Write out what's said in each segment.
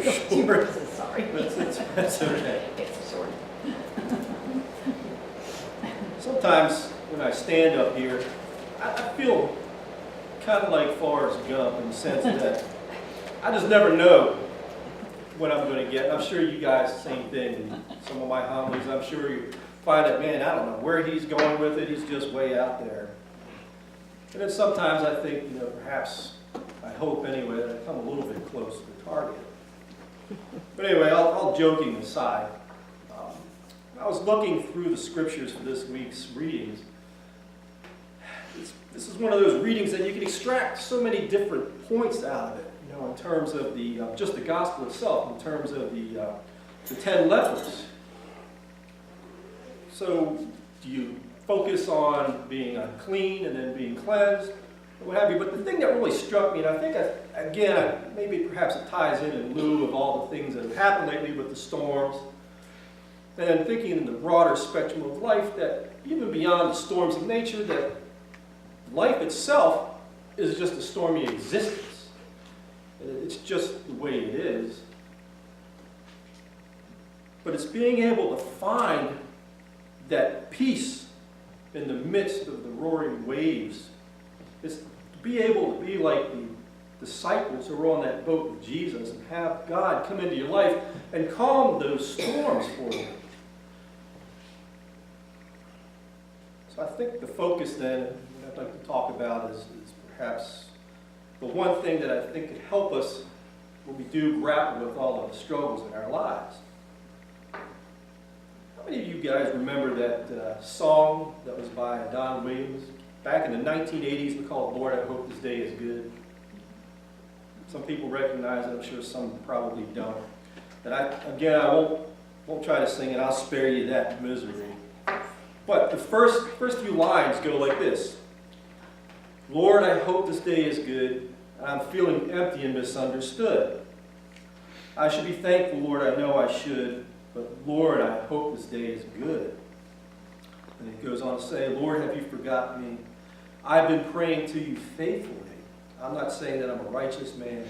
Two short. verses, sorry. That's okay. It's short. Sometimes when I stand up here, I feel kind of like Forrest Gump in the sense that I just never know what I'm going to get. I'm sure you guys, same thing. In some of my homilies, I'm sure you find that, man, I don't know where he's going with it. He's just way out there. And then sometimes I think, perhaps, I hope anyway, that I come a little bit close to the target. But anyway, all joking aside, I was looking through the scriptures for this week's readings. This is one of those readings that you can extract so many different points out of it, in terms of the just the gospel itself, in terms of the 10 lepers. So, do you focus on being unclean and then being cleansed, or what have you? But the thing that really struck me, and I think, maybe perhaps it ties in lieu of all the things that have happened lately with the storms, and then thinking in the broader spectrum of life, that even beyond the storms of nature, that life itself is just a stormy existence. It's just the way it is. But it's being able to find that peace in the midst of the roaring waves. It's to be able to be like the disciples who were on that boat with Jesus and have God come into your life and calm those storms for you. So I think the focus then, what I'd like to talk about is perhaps the one thing that I think could help us when we do grapple with all of the struggles in our lives. How many of you guys remember that song that was by Don Williams? Back in the 1980s, we called Lord, I Hope This Day Is Good. Some people recognize it, I'm sure some probably don't. And I won't try to sing it, I'll spare you that misery. But the first few lines go like this. Lord, I hope this day is good. I'm feeling empty and misunderstood. I should be thankful, Lord, I know I should. But Lord, I hope this day is good. And it goes on to say, Lord, have you forgotten me? I've been praying to you faithfully. I'm not saying that I'm a righteous man,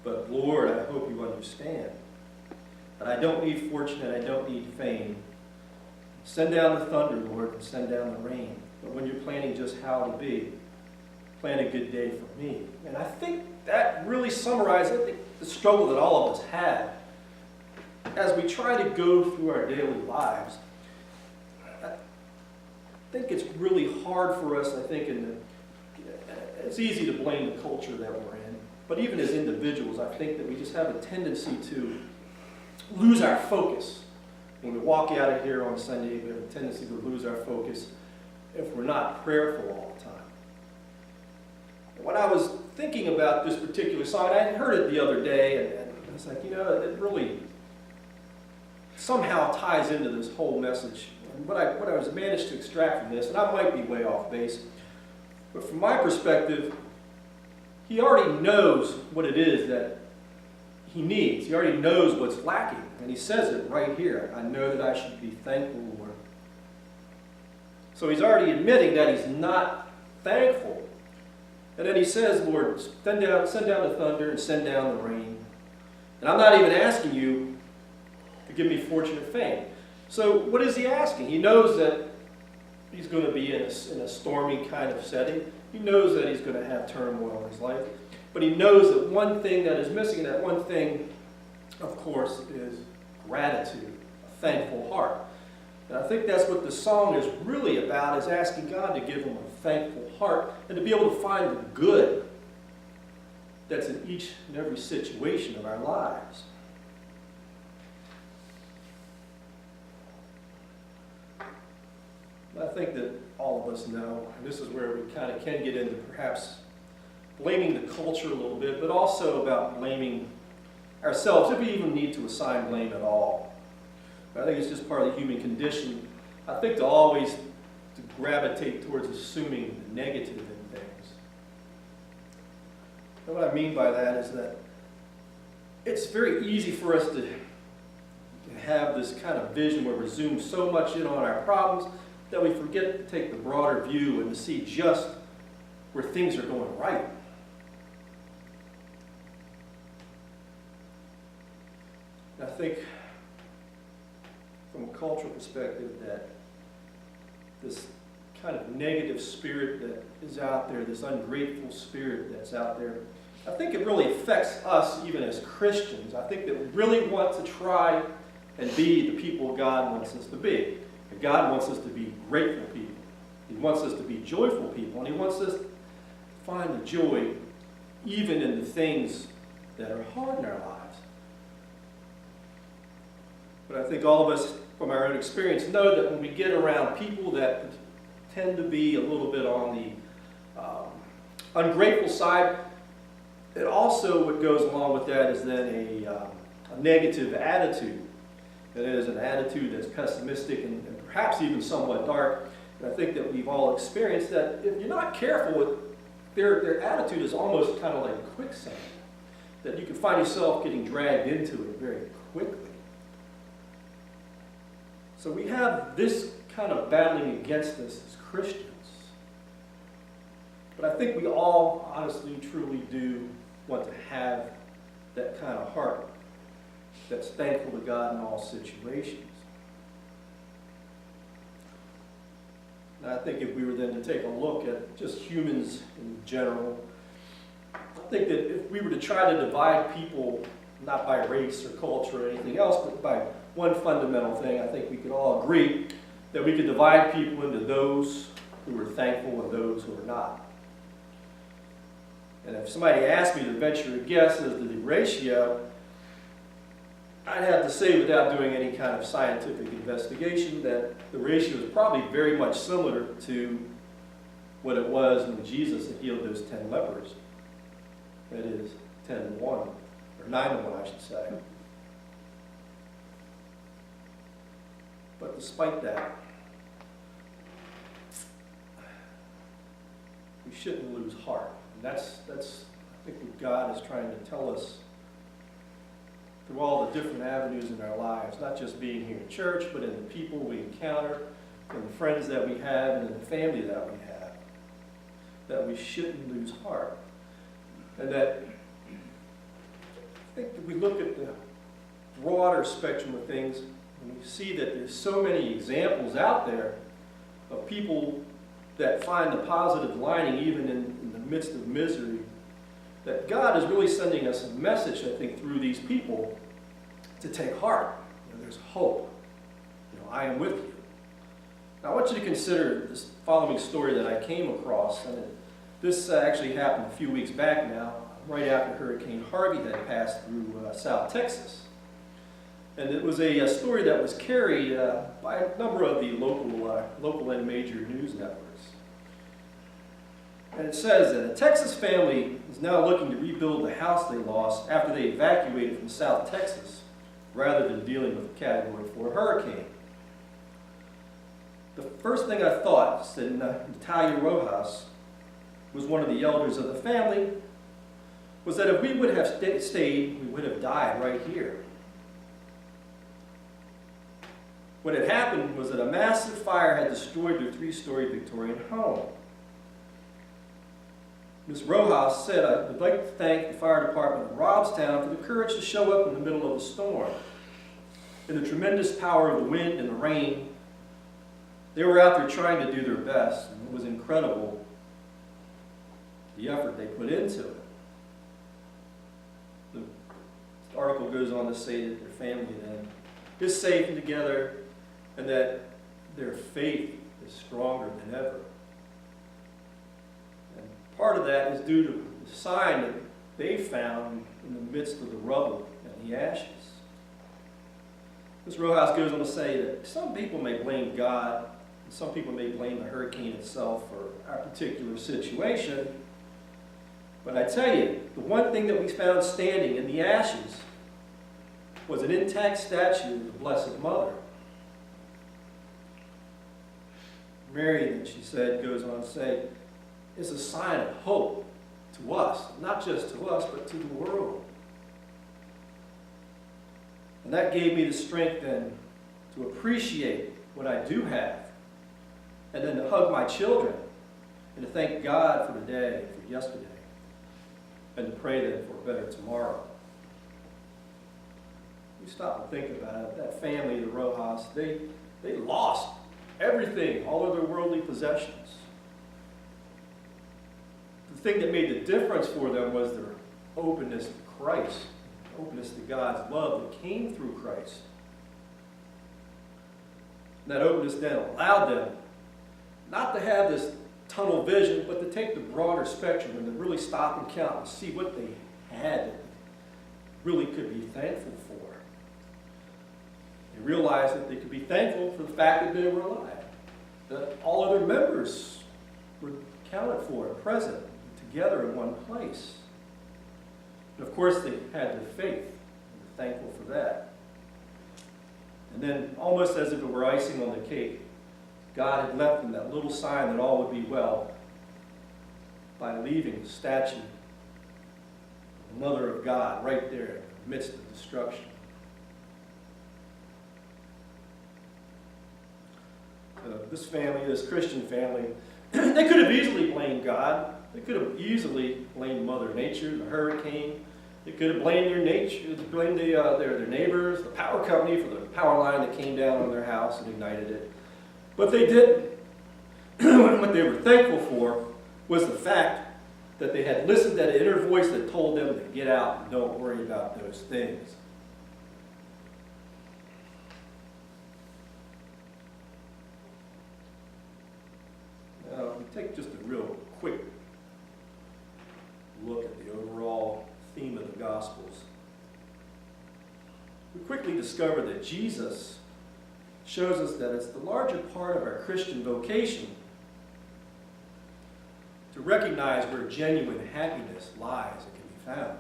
but Lord, I hope you understand. But I don't need fortune and I don't need fame. Send down the thunder, Lord, and send down the rain. But when you're planning just how to be, plan a good day for me. And I think that really summarizes the struggle that all of us have. As we try to go through our daily lives, I think it's really hard for us, it's easy to blame the culture that we're in, but even as individuals, I think that we just have a tendency to lose our focus. When we walk out of here on Sunday, we have a tendency to lose our focus if we're not prayerful all the time. When I was thinking about this particular song, I had heard it the other day, and I was like, it really somehow ties into this whole message. And what I was managed to extract from this, and I might be way off base, but from my perspective, he already knows what it is that he needs. He already knows what's lacking. And he says it right here. I know that I should be thankful, Lord. So he's already admitting that he's not thankful. And then he says, Lord, send down the thunder and send down the rain. And I'm not even asking you to give me fortune or fame. So what is he asking? He knows that he's going to be in a stormy kind of setting. He knows that he's going to have turmoil in his life. But he knows that one thing that is missing, and that one thing, of course, is gratitude, a thankful heart. And I think that's what the song is really about, is asking God to give him a thankful heart and to be able to find the good that's in each and every situation of our lives. I think that all of us know, and this is where we kind of can get into perhaps blaming the culture a little bit, but also about blaming ourselves, if we even need to assign blame at all. I think it's just part of the human condition, I think, to always to gravitate towards assuming the negative in things. And what I mean by that is that it's very easy for us to have this kind of vision where we zoom so much in on our problems that we forget to take the broader view and to see just where things are going right. think from a cultural perspective that this kind of negative spirit that is out there, this ungrateful spirit that's out there, I think it really affects us even as Christians. I think that we really want to try and be the people God wants us to be. And God wants us to be grateful people. He wants us to be joyful people, and He wants us to find the joy even in the things that are hard in our lives. But I think all of us, from our own experience, know that when we get around people that tend to be a little bit on the ungrateful side, it also, what goes along with that is then a negative attitude. That is, an attitude that's pessimistic and perhaps even somewhat dark. And I think that we've all experienced that if you're not careful with their attitude is almost kind of like quicksand, that you can find yourself getting dragged into it very quickly. So we have this kind of battling against us as Christians. But I think we all honestly, truly do want to have that kind of heart that's thankful to God in all situations. And I think if we were then to take a look at just humans in general, I think that if we were to try to divide people, not by race or culture or anything else, but by one fundamental thing, I think we could all agree that we could divide people into those who are thankful and those who are not. And if somebody asked me to venture a guess as to the ratio, I'd have to say, without doing any kind of scientific investigation, that the ratio is probably very much similar to what it was when Jesus had healed those 10 lepers. That is, 10 to 1, or 9 to 1, I should say. But despite that, we shouldn't lose heart. And that's I think what God is trying to tell us through all the different avenues in our lives, not just being here in church, but in the people we encounter, in the friends that we have, and in the family that we have, that we shouldn't lose heart. And that I think if we look at the broader spectrum of things, and we see that there's so many examples out there of people that find the positive lining even in the midst of misery, that God is really sending us a message, I think, through these people to take heart. There's hope. I am with you. Now, I want you to consider this following story that I came across. And this actually happened a few weeks back now, right after Hurricane Harvey had passed through South Texas. And it was a story that was carried by a number of the local and major news networks. And it says that a Texas family is now looking to rebuild the house they lost after they evacuated from South Texas, rather than dealing with a Category 4 hurricane. The first thing I thought, said Natalia Rojas, was one of the elders of the family, was that if we would have stayed, we would have died right here. What had happened was that a massive fire had destroyed their 3-story Victorian home. Ms. Rojas said, "I would like to thank the fire department of Robstown for the courage to show up in the middle of the storm. In the tremendous power of the wind and the rain, they were out there trying to do their best, and it was incredible the effort they put into it." The article goes on to say that their family then is safe and together, and that their faith is stronger than ever. And part of that is due to the sign that they found in the midst of the rubble and the ashes. Ms. Rojas goes on to say that some people may blame God, and some people may blame the hurricane itself for our particular situation. But I tell you, the one thing that we found standing in the ashes was an intact statue of the Blessed Mother. Mary, then she said, goes on to say, is a sign of hope to us, not just to us, but to the world. And that gave me the strength then to appreciate what I do have, and then to hug my children, and to thank God for today, for yesterday, and to pray then for a better tomorrow. You stop and think about it. That family, the Rojas, they lost everything, all of their worldly possessions. The thing that made the difference for them was their openness to Christ, openness to God's love that came through Christ. And that openness then allowed them not to have this tunnel vision, but to take the broader spectrum and to really stop and count and see what they had that they really could be thankful for. They realized that they could be thankful for the fact that they were alive, that all of their members were accounted for and present together in one place. And of course, they had their faith, and were thankful for that. And then, almost as if it were icing on the cake, God had left them that little sign that all would be well by leaving the statue of the Mother of God right there in the midst of destruction. This family, this Christian family, they could have easily blamed God. They could have easily blamed Mother Nature, the hurricane. They could have blamed their neighbors, the power company for the power line that came down on their house and ignited it. But they didn't. What they were thankful for was the fact that they had listened to that inner voice that told them to get out and don't worry about those things. Now, take just a real quick look at the overall theme of the Gospels. We quickly discover that Jesus shows us that it's the larger part of our Christian vocation to recognize where genuine happiness lies and can be found.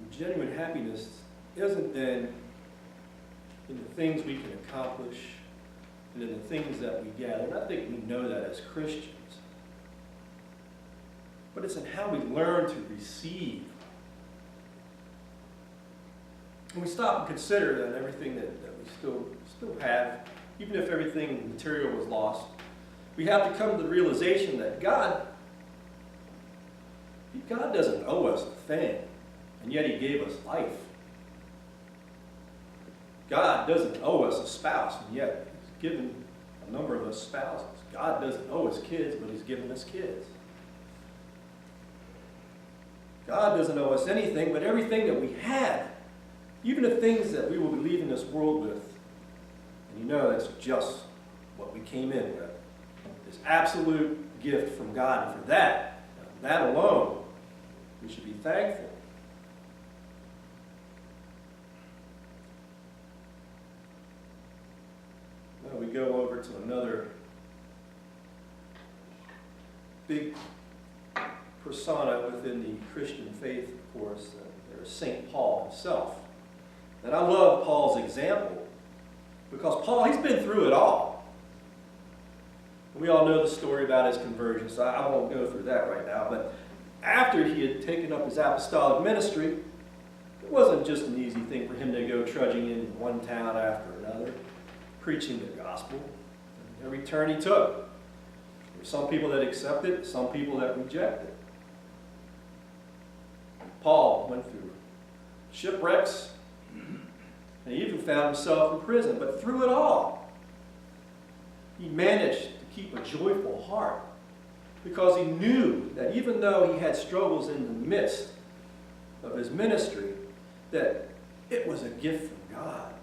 Genuine happiness isn't then in the things we can accomplish and in the things that we gather. And I think we know that as Christians. But it's in how we learn to receive. And we stop and consider that everything that we still have, even if everything material was lost, we have to come to the realization that God doesn't owe us a thing, and yet He gave us life. God doesn't owe us a spouse, and yet He's given a number of us spouses. God doesn't owe us kids, but He's given us kids. God doesn't owe us anything, but everything that we have, even the things that we will be leaving this world with, and you know that's just what we came in with, this absolute gift from God. And for that alone, we should be thankful. Now we go over to another big persona within the Christian faith, of course. There's St. Paul himself. And I love Paul's example because Paul, he's been through it all. We all know the story about his conversion, so I won't go through that right now. But after he had taken up his apostolic ministry, it wasn't just an easy thing for him to go trudging in one town after another, preaching the gospel. Every turn he took, there were some people that accepted, some people that rejected. Paul went through shipwrecks, and he even found himself in prison. But through it all, he managed to keep a joyful heart because he knew that even though he had struggles in the midst of his ministry, that it was a gift from God.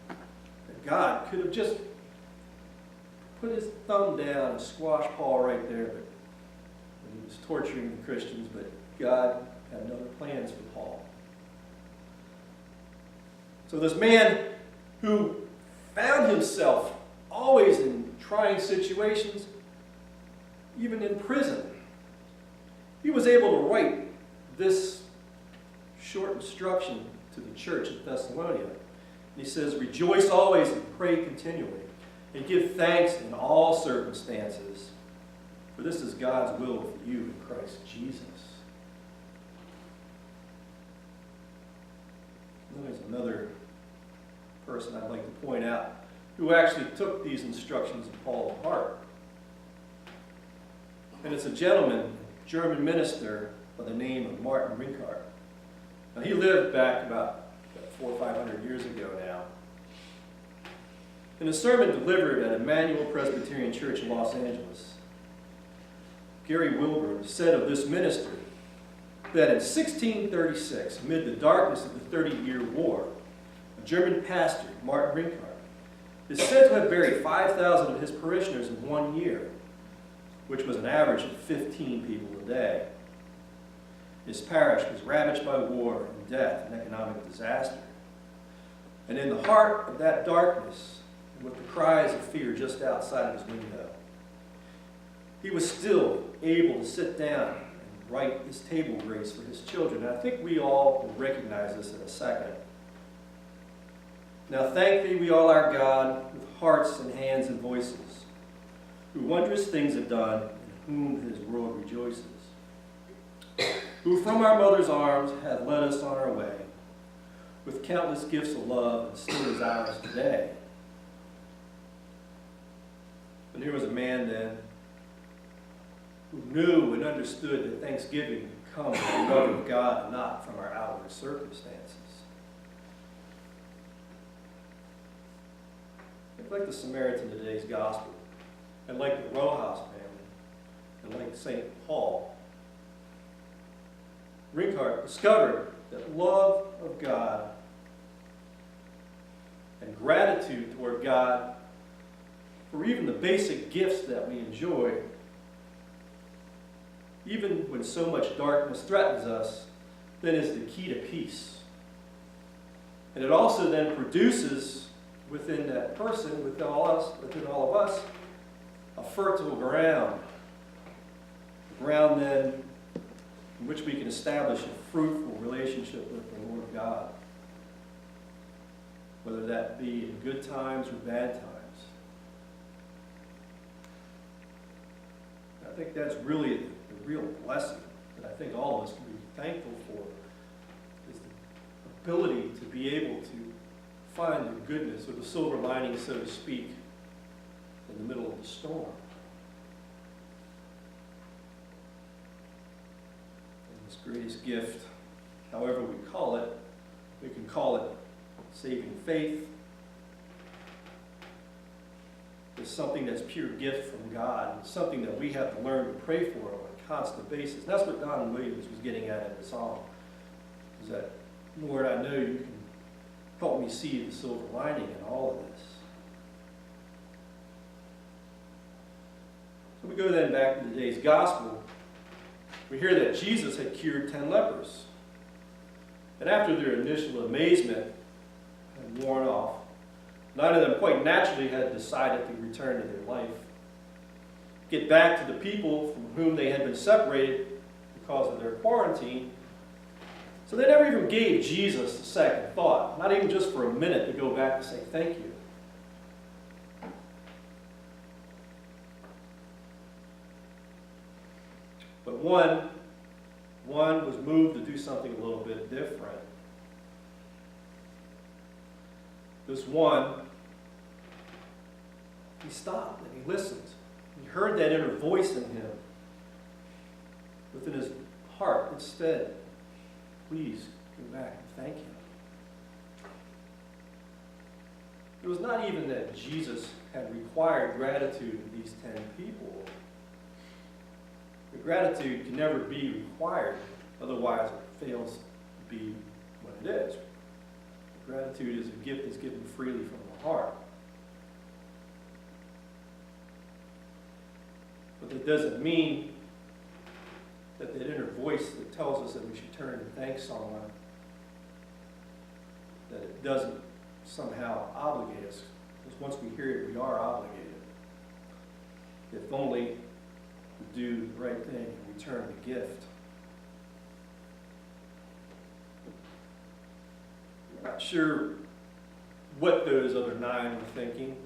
That God could have just put his thumb down and squashed Paul right there, but when he was torturing the Christians, but God had other plans for Paul. So this man who found himself always in trying situations, even in prison, he was able to write this short instruction to the church at Thessalonica. And he says, "Rejoice always and pray continually, and give thanks in all circumstances, for this is God's will for you in Christ Jesus." There's another person I'd like to point out who actually took these instructions of Paul to heart. And it's a gentleman, German minister by the name of Martin Rinkart. Now, he lived back about 400 or 500 years ago now. In a sermon delivered at Emmanuel Presbyterian Church in Los Angeles, Gary Wilbur said of this ministry that in 1636, amid the darkness of the 30-Year War, a German pastor, Martin Rinkart, is said to have buried 5,000 of his parishioners in 1 year, which was an average of 15 people a day. His parish was ravaged by war and death and economic disaster. And in the heart of that darkness, with the cries of fear just outside of his window, he was still able to sit down and write his table grace for his children. And I think we all will recognize this in a second. Now thank thee, we all our God, with hearts and hands and voices, who wondrous things have done, in whom his world rejoices, who from our mother's arms hath led us on our way, with countless gifts of love, and still is ours today. And here was a man then who knew and understood that thanksgiving comes from the love of God and not from our outward circumstances. Like the Samaritan in today's gospel, and like the Rojas family, and like St. Paul, Rinkart discovered that love of God and gratitude toward God for even the basic gifts that we enjoy, even when so much darkness threatens us, then is the key to peace. And it also then produces within that person, within all of us, a fertile ground. A ground then in which we can establish a fruitful relationship with the Lord God. Whether that be in good times or bad times. I think that's really the real blessing that I think all of us can be thankful for, is the ability to be able to find the goodness, or the silver lining, so to speak, in the middle of the storm. And this greatest gift, however we can call it saving faith, is something that's pure gift from God, and something that we have to learn to pray for on a constant basis. And that's what Don Williams was getting at in the song, is that, Lord, I know you can help me see the silver lining in all of this. So we go then back to today's gospel. We hear that Jesus had cured 10 lepers. And after their initial amazement had worn off, 9 of them quite naturally had decided to return to their life, get back to the people from whom they had been separated because of their quarantine. So they never even gave Jesus a second thought, not even just for a minute, to go back and say thank you. But one was moved to do something a little bit different. This one, he stopped and he listened. He heard that inner voice in him within his heart instead. Please go back and thank him. It was not even that Jesus had required gratitude of these 10 people. The gratitude can never be required, otherwise it fails to be what it is. Gratitude is a gift that's given freely from the heart. But that doesn't mean that inner voice that tells us that we should turn and thank someone, that it doesn't somehow obligate us. Because once we hear it, we are obligated. If only to do the right thing and return the gift. I'm not sure what those other 9 were thinking.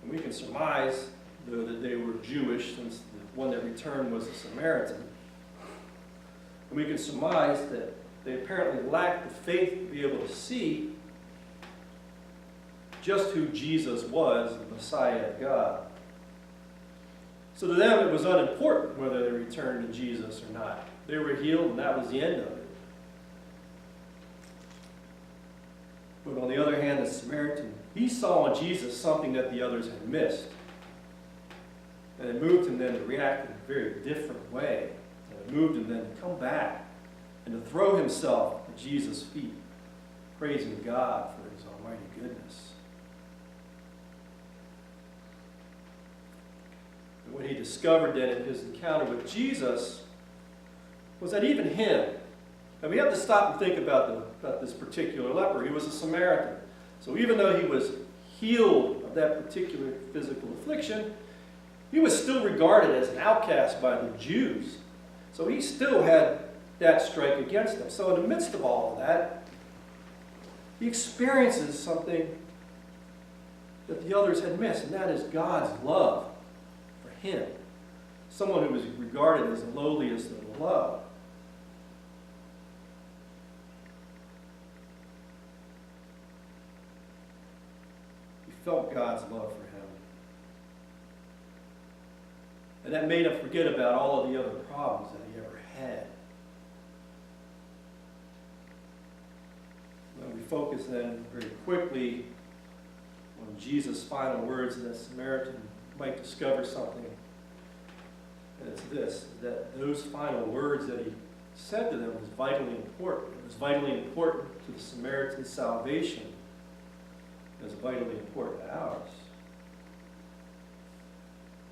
And we can surmise, though, that they were Jewish, since the one that returned was a Samaritan. And we can surmise that they apparently lacked the faith to be able to see just who Jesus was, the Messiah of God. So to them, it was unimportant whether they returned to Jesus or not. They were healed, and that was the end of it. But on the other hand, the Samaritan, he saw in Jesus something that the others had missed. And it moved him then to react in a very different way. And it moved him then to come back and to throw himself at Jesus' feet, praising God for his almighty goodness. And what he discovered then in his encounter with Jesus was that even him, and we have to stop and think about this particular leper. He was a Samaritan. So even though he was healed of that particular physical affliction, he was still regarded as an outcast by the Jews. So he still had that strike against him. So in the midst of all of that, he experiences something that the others had missed, and that is God's love for him. Someone who was regarded as the lowliest of the low. He felt God's love for him. And that made him forget about all of the other problems that he ever had. When we focus then very quickly on Jesus' final words, that Samaritan might discover something. And it's this, that those final words that he said to them was vitally important. It was vitally important to the Samaritan's salvation. It was vitally important to ours.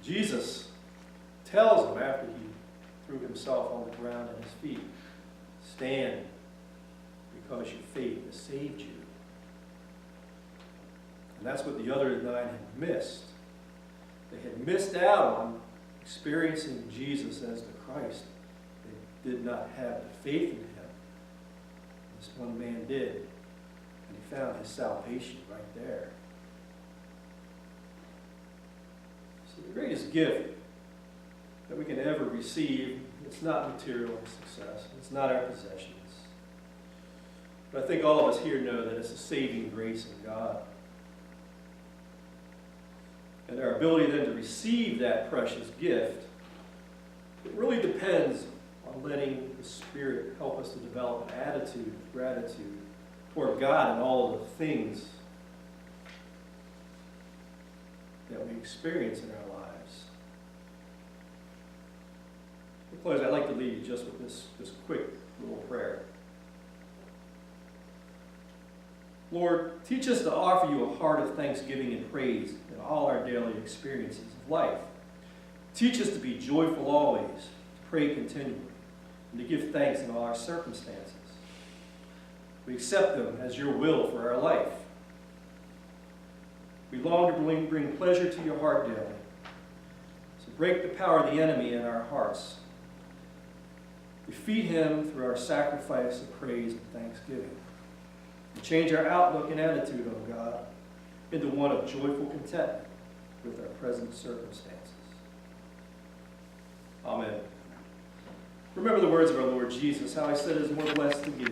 Jesus tells him after he threw himself on the ground at his feet, stand, because your faith has saved you. And that's what the other 9 had missed. They had missed out on experiencing Jesus as the Christ. They did not have the faith in him. This one man did. And he found his salvation right there. So the greatest gift that we can ever receive, it's not material success. It's not our possessions. But I think all of us here know that it's a saving grace of God. And our ability then to receive that precious gift, it really depends on letting the Spirit help us to develop an attitude of gratitude toward God and all of the things that we experience in our lives. To close, I'd like to leave you just with this quick little prayer. Lord, teach us to offer you a heart of thanksgiving and praise in all our daily experiences of life. Teach us to be joyful always, to pray continually, and to give thanks in all our circumstances. We accept them as your will for our life. We long to bring pleasure to your heart daily. So break the power of the enemy in our hearts. Defeat him through our sacrifice of praise and thanksgiving. And change our outlook and attitude, O God, into one of joyful contentment with our present circumstances. Amen. Remember the words of our Lord Jesus, how he said it is more blessed to give